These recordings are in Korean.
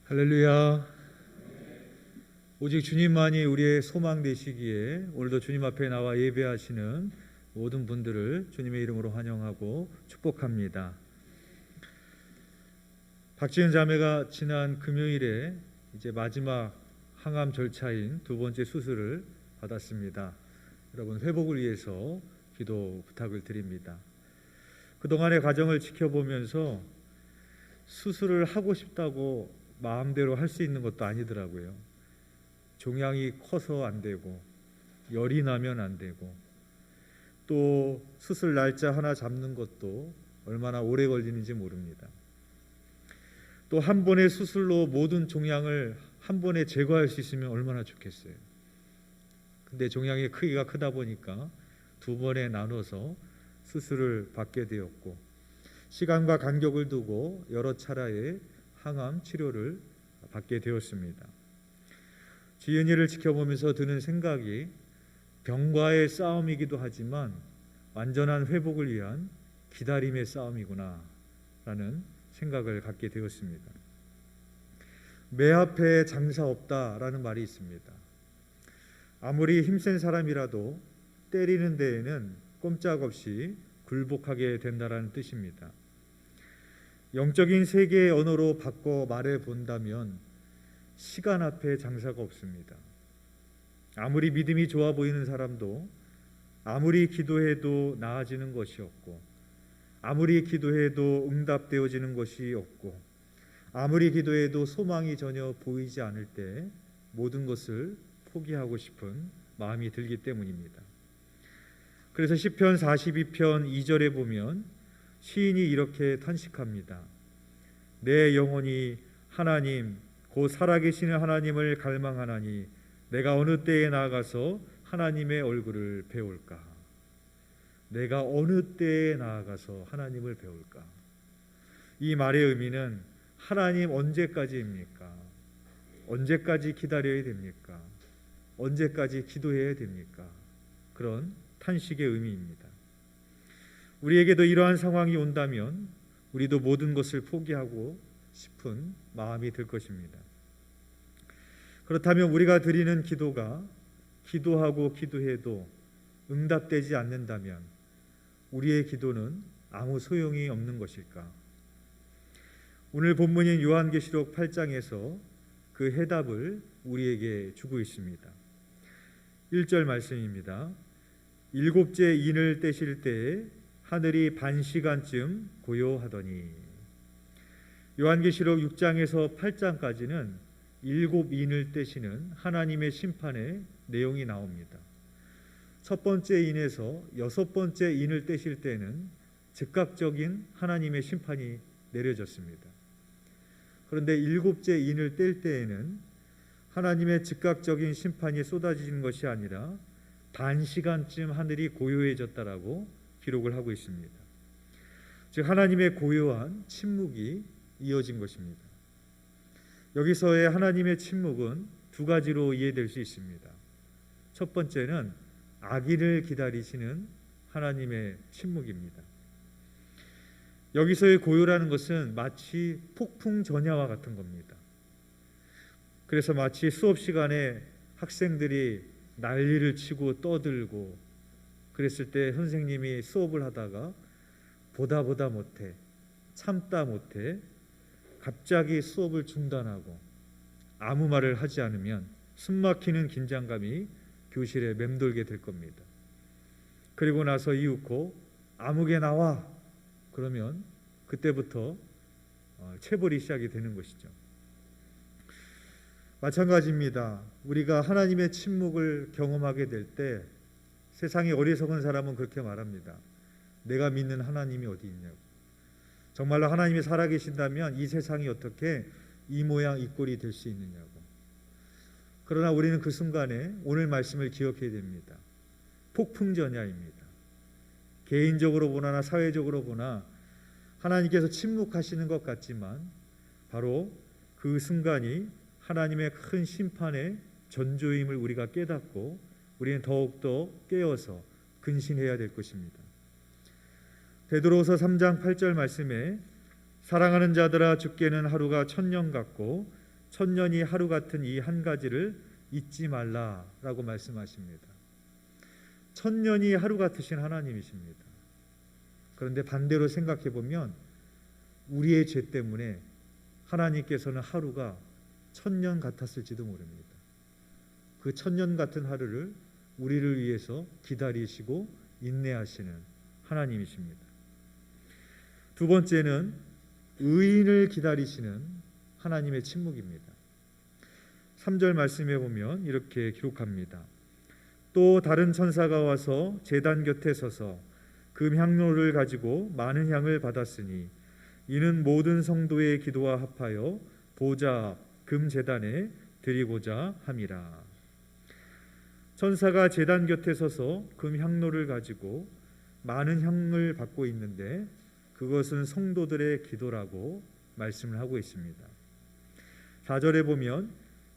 할렐루야. 오직 주님만이 우리의 소망 되시기에 오늘도 주님 앞에 나와 예배하시는 모든 분들을 주님의 이름으로 환영하고 축복합니다. 박지은 자매가 지난 금요일에 이제 마지막 항암 절차인 두 번째 수술을 받았습니다. 여러분 회복을 위해서 기도 부탁을 드립니다. 그동안의 과정을 지켜보면서 수술을 하고 싶다고 마음대로 할 수 있는 것도 아니더라고요. 종양이 커서 안 되고 열이 나면 안 되고 또 수술 날짜 하나 잡는 것도 얼마나 오래 걸리는지 모릅니다. 또 한 번의 수술로 모든 종양을 한 번에 제거할 수 있으면 얼마나 좋겠어요. 근데 종양의 크기가 크다 보니까 두 번에 나눠서 수술을 받게 되었고 시간과 간격을 두고 여러 차례의 항암 치료를 받게 되었습니다. 지은이를 지켜보면서 드는 생각이 병과의 싸움이기도 하지만 완전한 회복을 위한 기다림의 싸움이구나 라는 생각을 갖게 되었습니다. 매 앞에 장사 없다라는 말이 있습니다. 아무리 힘센 사람이라도 때리는 데에는 꼼짝없이 굴복하게 된다라는 뜻입니다. 영적인 세계의 언어로 바꿔 말해 본다면 시간 앞에 장사가 없습니다. 아무리 믿음이 좋아 보이는 사람도 아무리 기도해도 나아지는 것이 없고 아무리 기도해도 응답되어지는 것이 없고 아무리 기도해도 소망이 전혀 보이지 않을 때 모든 것을 포기하고 싶은 마음이 들기 때문입니다. 그래서 시편 42편 2절에 보면 시인이 이렇게 탄식합니다. 내 영혼이 하나님 곧 살아계시는 하나님을 갈망하나니 내가 어느 때에 나아가서 하나님의 얼굴을 배울까? 내가 어느 때에 나아가서 하나님을 배울까? 이 말의 의미는 하나님 언제까지입니까? 언제까지 기다려야 됩니까? 언제까지 기도해야 됩니까? 그런 탄식의 의미입니다. 우리에게도 이러한 상황이 온다면 우리도 모든 것을 포기하고 싶은 마음이 들 것입니다. 그렇다면 우리가 드리는 기도가 기도하고 기도해도 응답되지 않는다면 우리의 기도는 아무 소용이 없는 것일까? 오늘 본문인 요한계시록 8장에서 그 해답을 우리에게 주고 있습니다. 1절 말씀입니다. 일곱째 인을 떼실 때에 하늘이 반시간쯤 고요하더니. 요한계시록 6장에서 8장까지는 일곱 인을 떼시는 하나님의 심판의 내용이 나옵니다. 첫 번째 인에서 여섯 번째 인을 떼실 때는 즉각적인 하나님의 심판이 내려졌습니다. 그런데 일곱째 인을 뗄 때에는 하나님의 즉각적인 심판이 쏟아지는 것이 아니라 단시간쯤 하늘이 고요해졌다라고 기록을 하고 있습니다. 즉 하나님의 고요한 침묵이 이어진 것입니다. 여기서의 하나님의 침묵은 두 가지로 이해될 수 있습니다. 첫 번째는 아기를 기다리시는 하나님의 침묵입니다. 여기서의 고요라는 것은 마치 폭풍 전야와 같은 겁니다. 그래서 마치 수업 시간에 학생들이 난리를 치고 떠들고 그랬을 때 선생님이 수업을 하다가 보다 못해 참다 못해 갑자기 수업을 중단하고 아무 말을 하지 않으면 숨막히는 긴장감이 교실에 맴돌게 될 겁니다. 그리고 나서 이윽고 아무개 나와 그러면 그때부터 체벌이 시작이 되는 것이죠. 마찬가지입니다. 우리가 하나님의 침묵을 경험하게 될 때 세상의 어리석은 사람은 그렇게 말합니다. 내가 믿는 하나님이 어디 있냐고. 정말로 하나님이 살아계신다면 이 세상이 어떻게 이 모양 이 꼴이 될 수 있느냐고. 그러나 우리는 그 순간에 오늘 말씀을 기억해야 됩니다. 폭풍전야입니다. 개인적으로 보나 사회적으로 보나 하나님께서 침묵하시는 것 같지만 바로 그 순간이 하나님의 큰 심판의 전조임을 우리가 깨닫고 우리는 더욱더 깨어서 근신해야 될 것입니다. 베드로후서 3장 8절 말씀에 사랑하는 자들아 주께는 하루가 천년 같고 천년이 하루 같은 이 한 가지를 잊지 말라라고 말씀하십니다. 천년이 하루 같으신 하나님이십니다. 그런데 반대로 생각해 보면 우리의 죄 때문에 하나님께서는 하루가 천년 같았을지도 모릅니다. 그 천년 같은 하루를 우리를 위해서 기다리시고 인내하시는 하나님이십니다. 두 번째는 의인을 기다리시는 하나님의 침묵입니다. 3절 말씀에 보면 이렇게 기록합니다. 또 다른 천사가 와서 제단 곁에 서서 금 향로를 가지고 많은 향을 받았으니 이는 모든 성도의 기도와 합하여 보좌 앞 금 제단에 드리고자 함이라. 천사가 제단 곁에 서서 금 향로를 가지고 많은 향을 받고 있는데 그것은 성도들의 기도라고 말씀을 하고 있습니다. 4절에 보면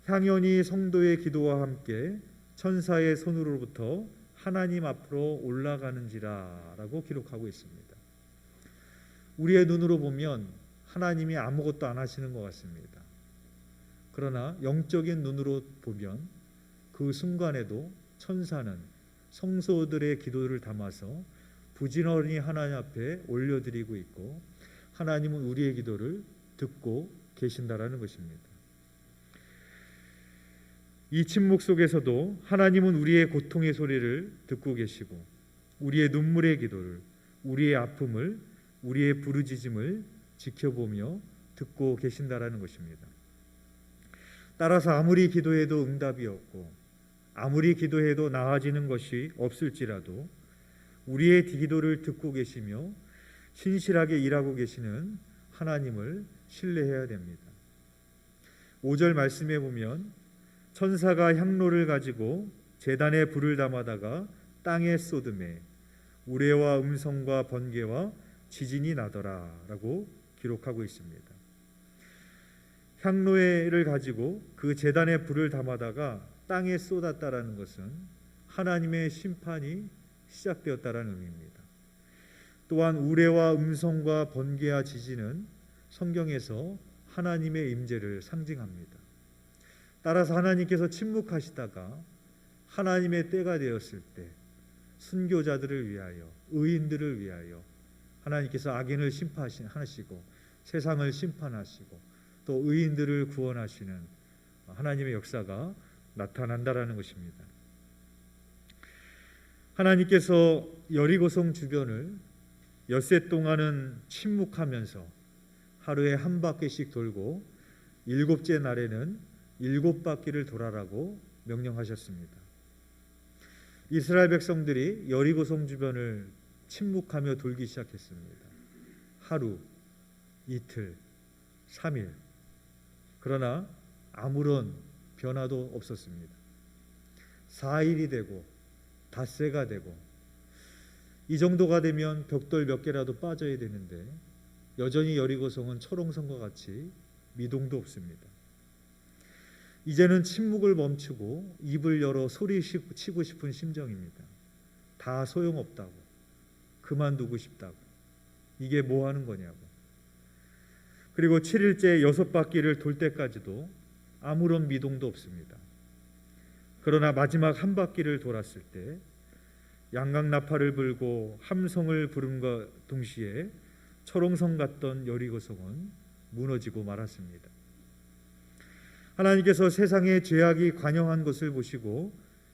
향연이 성도의 기도와 함께 천사의 손으로부터 하나님 앞으로 올라가는지라 라고 기록하고 있습니다. 우리의 눈으로 보면 하나님이 아무것도 안 하시는 것 같습니다. 그러나 영적인 눈으로 보면 그 순간에도 천사는 성소들의 기도를 담아서 부지런히 하나님 앞에 올려드리고 있고 하나님은 우리의 기도를 듣고 계신다라는 것입니다. 이 침묵 속에서도 하나님은 우리의 고통의 소리를 듣고 계시고 우리의 눈물의 기도를, 우리의 아픔을, 우리의 부르짖음을 지켜보며 듣고 계신다라는 것입니다. 따라서 아무리 기도해도 응답이 없고 아무리 기도해도 나아지는 것이 없을지라도 우리의 기도를 듣고 계시며 신실하게 일하고 계시는 하나님을 신뢰해야 됩니다. 5절 말씀에 보면 천사가 향로를 가지고 제단에 불을 담아다가 땅에 쏟음에 우레와 음성과 번개와 지진이 나더라 라고 기록하고 있습니다. 향로를 가지고 그 제단에 불을 담아다가 땅에 쏟았다라는 것은 하나님의 심판이 시작되었다라는 의미입니다. 또한 우레와 음성과 번개와 지진은 성경에서 하나님의 임재를 상징합니다. 따라서 하나님께서 침묵하시다가 하나님의 때가 되었을 때 순교자들을 위하여, 의인들을 위하여 하나님께서 악인을 심판하시고 세상을 심판하시고 또 의인들을 구원하시는 하나님의 역사가 나타난다라는 것입니다. 하나님께서 여리고성 주변을 엿새 동안은 침묵하면서 하루에 한 바퀴씩 돌고 일곱째 날에는 7바퀴를 돌아라고 명령하셨습니다. 이스라엘 백성들이 여리고성 주변을 침묵하며 돌기 시작했습니다. 하루, 이틀, 3일. 그러나 아무런 변화도 없었습니다. 4일이 되고 닷새가 되고 이 정도가 되면 벽돌 몇 개라도 빠져야 되는데 여전히 여리고성은 초롱성과 같이 미동도 없습니다. 이제는 침묵을 멈추고 입을 열어 소리치고 싶은 심정입니다. 다 소용없다고, 그만두고 싶다고, 이게 뭐 하는 거냐고. 그리고 7일째 6바퀴를 돌 때까지도 아무런 미동도 없습니다. 그러나 마지막 한 바퀴를 돌았을 때 양강나팔을 불고 함성을 부름과 동시에 초롱성 같던 여리고성은 무너지고 말았습니다. 하나님께서 세상의 죄악이 관영한 것을 보시고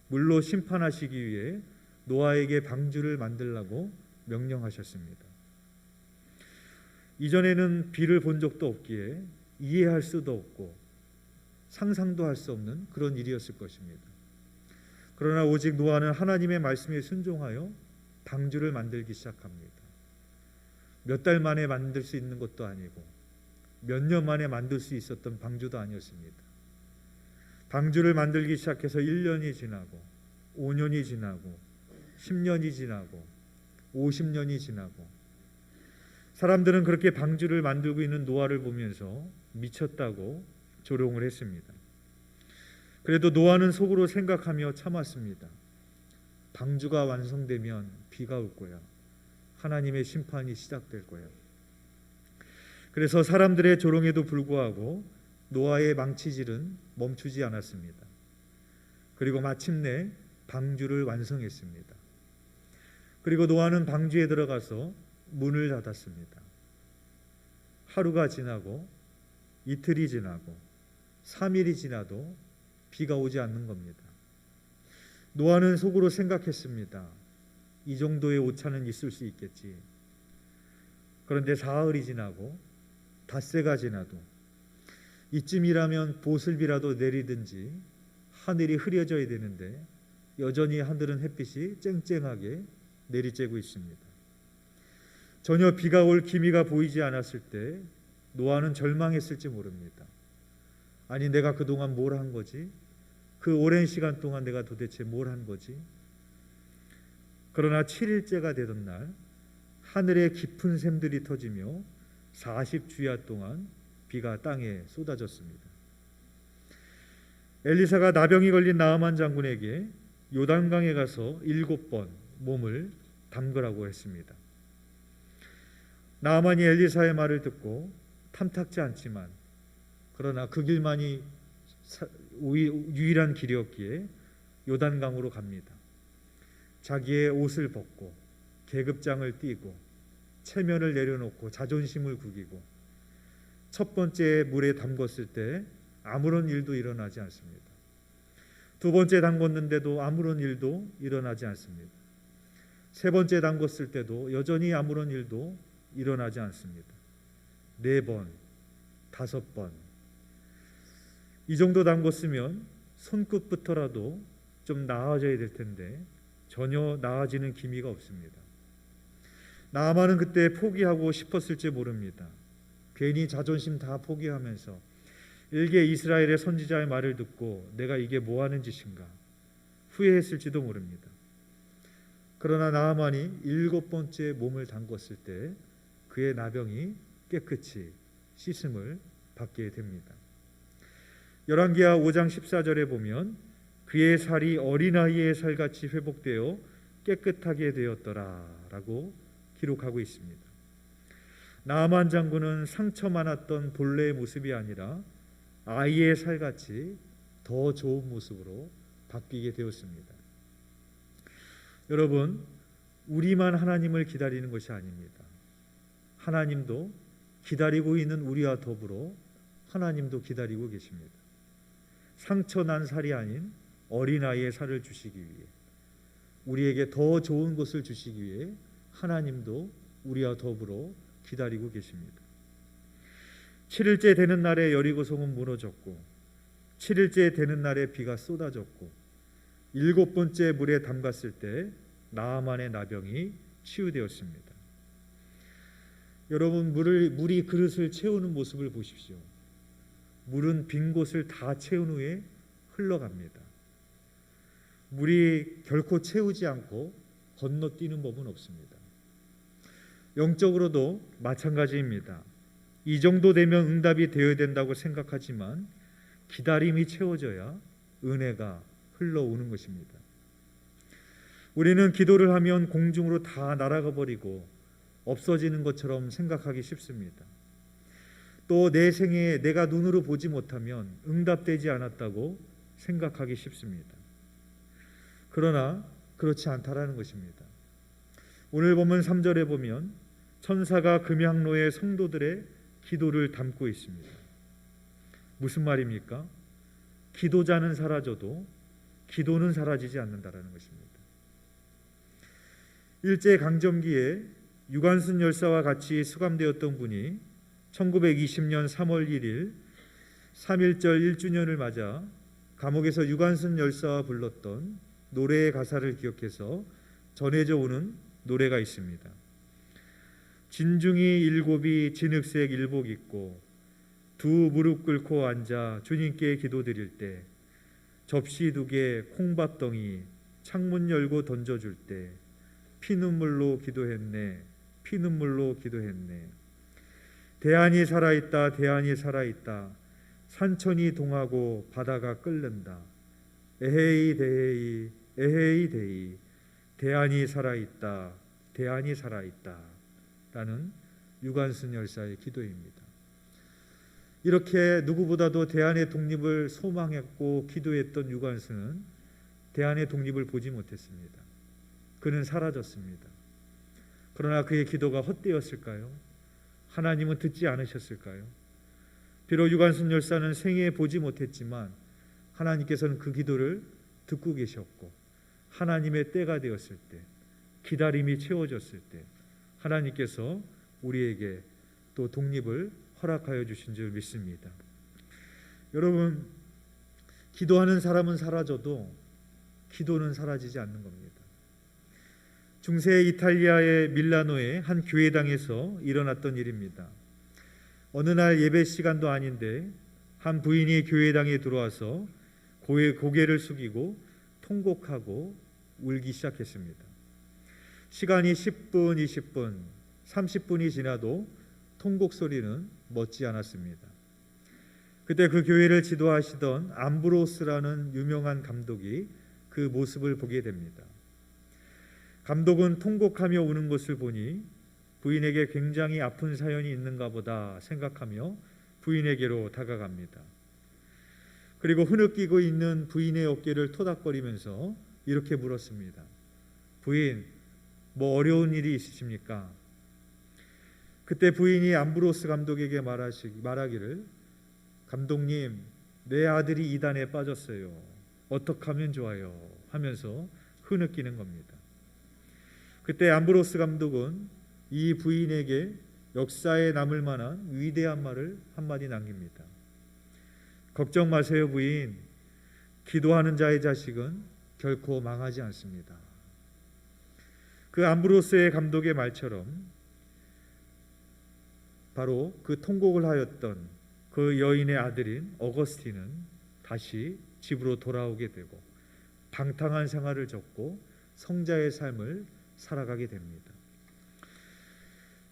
물로 심판하시기 위해 노아에게 방주를 만들라고 명령하셨습니다. 이전에는 비를 본 적도 없기에 이해할 수도 없고 상상도 할 수 없는 그런 일이었을 것입니다. 그러나 오직 노아는 하나님의 말씀에 순종하여 방주를 만들기 시작합니다. 몇 달 만에 만들 수 있는 것도 아니고 몇 년 만에 만들 수 있었던 방주도 아니었습니다. 방주를 만들기 시작해서 1년이 지나고 5년이 지나고 10년이 지나고 50년이 지나고 사람들은 그렇게 방주를 만들고 있는 노아를 보면서 미쳤다고 조롱을 했습니다. 그래도 노아는 속으로 생각하며 참았습니다. 방주가 완성되면 비가 올 거야. 하나님의 심판이 시작될 거야. 그래서 사람들의 조롱에도 불구하고 노아의 망치질은 멈추지 않았습니다. 그리고 마침내 방주를 완성했습니다. 그리고 노아는 방주에 들어가서 문을 닫았습니다. 하루가 지나고 이틀이 지나고 3일이 지나도 비가 오지 않는 겁니다. 노아는 속으로 생각했습니다. 이 정도의 오차는 있을 수 있겠지. 그런데 사흘이 지나고 닷새가 지나도 이쯤이라면 보슬비라도 내리든지 하늘이 흐려져야 되는데 여전히 하늘은 햇빛이 쨍쨍하게 내리쬐고 있습니다. 전혀 비가 올 기미가 보이지 않았을 때 노아는 절망했을지 모릅니다. 아니, 내가 그동안 뭘 한 거지? 그 오랜 시간 동안 내가 도대체 뭘 한 거지? 그러나 7일째가 되던 날 하늘에 깊은 샘들이 터지며 40주야 동안 비가 땅에 쏟아졌습니다. 엘리사가 나병이 걸린 나아만 장군에게 요단강에 가서 7번 몸을 담그라고 했습니다. 나아만이 엘리사의 말을 듣고 탐탁지 않지만 그러나 그 길만이 유일한 길이었기에 요단강으로 갑니다. 자기의 옷을 벗고 계급장을 띠고 체면을 내려놓고 자존심을 구기고 첫 번째 물에 담궜을 때 아무런 일도 일어나지 않습니다. 두 번째 담궜는데도 아무런 일도 일어나지 않습니다. 세 번째 담궜을 때도 여전히 아무런 일도 일어나지 않습니다. 4번, 5번. 이 정도 담궜으면 손끝부터라도 좀 나아져야 될 텐데 전혀 나아지는 기미가 없습니다. 나아만은 그때 포기하고 싶었을지 모릅니다. 괜히 자존심 다 포기하면서 일개 이스라엘의 선지자의 말을 듣고 내가 이게 뭐 하는 짓인가 후회했을지도 모릅니다. 그러나 나아만이 7번째 몸을 담궜을 때 그의 나병이 깨끗이 씻음을 받게 됩니다. 열왕기하 5장 14절에 보면 그의 살이 어린아이의 살같이 회복되어 깨끗하게 되었더라 라고 기록하고 있습니다. 나아만 장군은 상처 많았던 본래의 모습이 아니라 아이의 살같이 더 좋은 모습으로 바뀌게 되었습니다. 여러분, 우리만 하나님을 기다리는 것이 아닙니다. 하나님도 기다리고 있는 우리와 더불어 하나님도 기다리고 계십니다. 상처 난 살이 아닌 어린아이의 살을 주시기 위해, 우리에게 더 좋은 것을 주시기 위해 하나님도 우리와 더불어 기다리고 계십니다. 7일째 되는 날에 여리고성은 무너졌고 7일째 되는 날에 비가 쏟아졌고 7번째 물에 담갔을 때 나아만의 나병이 치유되었습니다. 여러분, 물이 그릇을 채우는 모습을 보십시오. 물은 빈 곳을 다 채운 후에 흘러갑니다. 물이 결코 채우지 않고 건너뛰는 법은 없습니다. 영적으로도 마찬가지입니다. 이 정도 되면 응답이 되어야 된다고 생각하지만 기다림이 채워져야 은혜가 흘러오는 것입니다. 우리는 기도를 하면 공중으로 다 날아가 버리고 없어지는 것처럼 생각하기 쉽습니다. 또 내 생애에 내가 눈으로 보지 못하면 응답되지 않았다고 생각하기 쉽습니다. 그러나 그렇지 않다라는 것입니다. 오늘 본문 3절에 보면 천사가 금향로에 성도들의 기도를 담고 있습니다. 무슨 말입니까? 기도자는 사라져도 기도는 사라지지 않는다라는 것입니다. 일제강점기에 유관순 열사와 같이 수감되었던 분이 1920년 3월 1일 3.1절 1주년을 맞아 감옥에서 유관순 열사와 불렀던 노래의 가사를 기억해서 전해져 오는 노래가 있습니다. 진중이 일곱이 진흙색 일복 입고 두 무릎 꿇고 앉아 주님께 기도드릴 때 접시 2개 콩밥덩이 창문 열고 던져줄 때 피눈물로 기도했네 피눈물로 기도했네. 대안이 살아있다 대안이 살아있다 산천이 동하고 바다가 끓는다 에헤이 데헤이 에헤이 데이 대안이 살아있다 대안이 살아있다 라는 유관순 열사의 기도입니다. 이렇게 누구보다도 대한의 독립을 소망했고 기도했던 유관순은 대한의 독립을 보지 못했습니다. 그는 사라졌습니다. 그러나 그의 기도가 헛되었을까요? 하나님은 듣지 않으셨을까요? 비록 유관순 열사는 생애에 보지 못했지만 하나님께서는 그 기도를 듣고 계셨고, 하나님의 때가 되었을 때, 기다림이 채워졌을 때 하나님께서 우리에게 또 독립을 허락하여 주신 줄 믿습니다. 여러분, 기도하는 사람은 사라져도 기도는 사라지지 않는 겁니다. 중세 이탈리아의 밀라노의 한 교회당에서 일어났던 일입니다. 어느 날 예배 시간도 아닌데 한 부인이 교회당에 들어와서 고개를 숙이고 통곡하고 울기 시작했습니다. 시간이 10분, 20분, 30분이 지나도 통곡 소리는 멎지 않았습니다. 그때 그 교회를 지도하시던 암브로스라는 유명한 감독이 그 모습을 보게 됩니다. 감독은 통곡하며 우는 것을 보니 부인에게 굉장히 아픈 사연이 있는가 보다 생각하며 부인에게로 다가갑니다. 그리고 흐느끼고 있는 부인의 어깨를 토닥거리면서 이렇게 물었습니다. 부인, 뭐 어려운 일이 있으십니까? 그때 부인이 암브로스 감독에게 말하기를, 감독님, 내 아들이 이단에 빠졌어요. 어떻게 하면 좋아요? 하면서 흐느끼는 겁니다. 그때 암브로스 감독은 이 부인에게 역사에 남을 만한 위대한 말을 한마디 남깁니다. 걱정 마세요, 부인. 기도하는 자의 자식은 결코 망하지 않습니다. 그 암브로스의 감독의 말처럼 바로 그 통곡을 하였던 그 여인의 아들인 어거스틴은 다시 집으로 돌아오게 되고 방탕한 생활을 접고 성자의 삶을 살아가게 됩니다.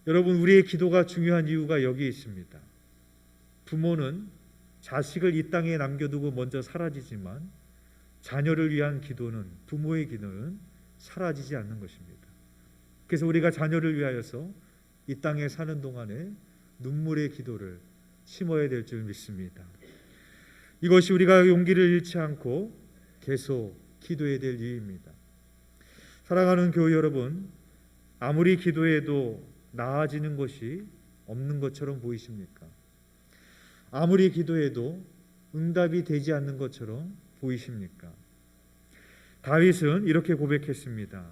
여러분, 우리의 기도가 중요한 이유가 여기 있습니다. 부모는 자식을 이 땅에 남겨두고 먼저 사라지지만 자녀를 위한 기도는, 부모의 기도는 사라지지 않는 것입니다. 그래서 우리가 자녀를 위하여서 이 땅에 사는 동안에 눈물의 기도를 심어야 될 줄 믿습니다. 이것이 우리가 용기를 잃지 않고 계속 기도해야 될 이유입니다. 사랑하는 교회 여러분, 아무리 기도해도 나아지는 것이 없는 것처럼 보이십니까? 아무리 기도해도 응답이 되지 않는 것처럼 보이십니까? 다윗은 이렇게 고백했습니다.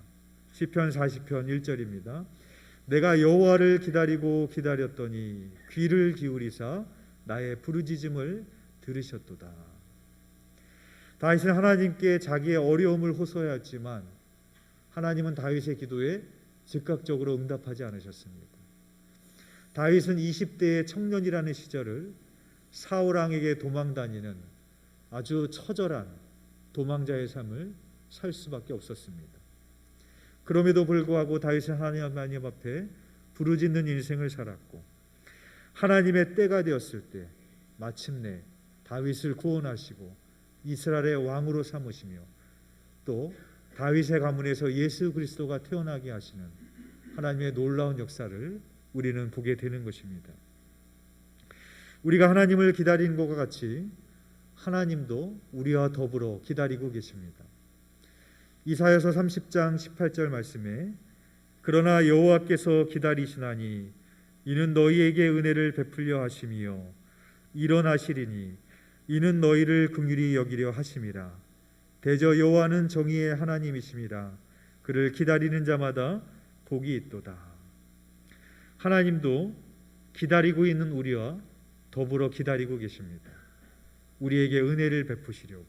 시편 40편 1절입니다. 내가 여호와를 기다리고 기다렸더니 귀를 기울이사 나의 부르짖음을 들으셨도다. 다윗은 하나님께 자기의 어려움을 호소하였지만 하나님은 다윗의 기도에 즉각적으로 응답하지 않으셨습니다. 다윗은 20대의 청년이라는 시절을 사울 왕에게 도망다니는 아주 처절한 도망자의 삶을 살 수밖에 없었습니다. 그럼에도 불구하고 다윗은 하나님 앞에 부르짖는 인생을 살았고, 하나님의 때가 되었을 때 마침내 다윗을 구원하시고 이스라엘의 왕으로 삼으시며 또 다윗의 가문에서 예수 그리스도가 태어나게 하시는 하나님의 놀라운 역사를 우리는 보게 되는 것입니다. 우리가 하나님을 기다리는 것과 같이 하나님도 우리와 더불어 기다리고 계십니다. 이사야서 30장 18절 말씀에 그러나 여호와께서 기다리시나니 이는 너희에게 은혜를 베풀려 하심이요 일어나시리니 이는 너희를 긍휼히 여기려 하심이라. 대저 여호와는 정의의 하나님이심이라. 그를 기다리는 자마다 복이 있도다. 하나님도 기다리고 있는 우리와 더불어 기다리고 계십니다. 우리에게 은혜를 베푸시려고,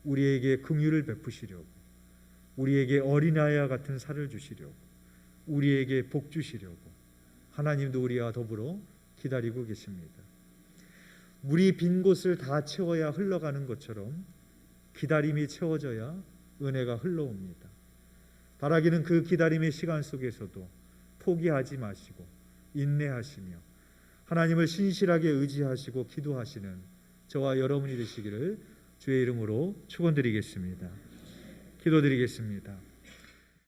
우리에게 긍휼을 베푸시려고, 우리에게 어린아이와 같은 살을 주시려고, 우리에게 복 주시려고 하나님도 우리와 더불어 기다리고 계십니다. 물이 빈 곳을 다 채워야 흘러가는 것처럼 기다림이 채워져야 은혜가 흘러옵니다. 바라기는 그 기다림의 시간 속에서도 포기하지 마시고 인내하시며 하나님을 신실하게 의지하시고 기도하시는 저와 여러분이 되시기를 주의 이름으로 축원드리겠습니다. 기도드리겠습니다.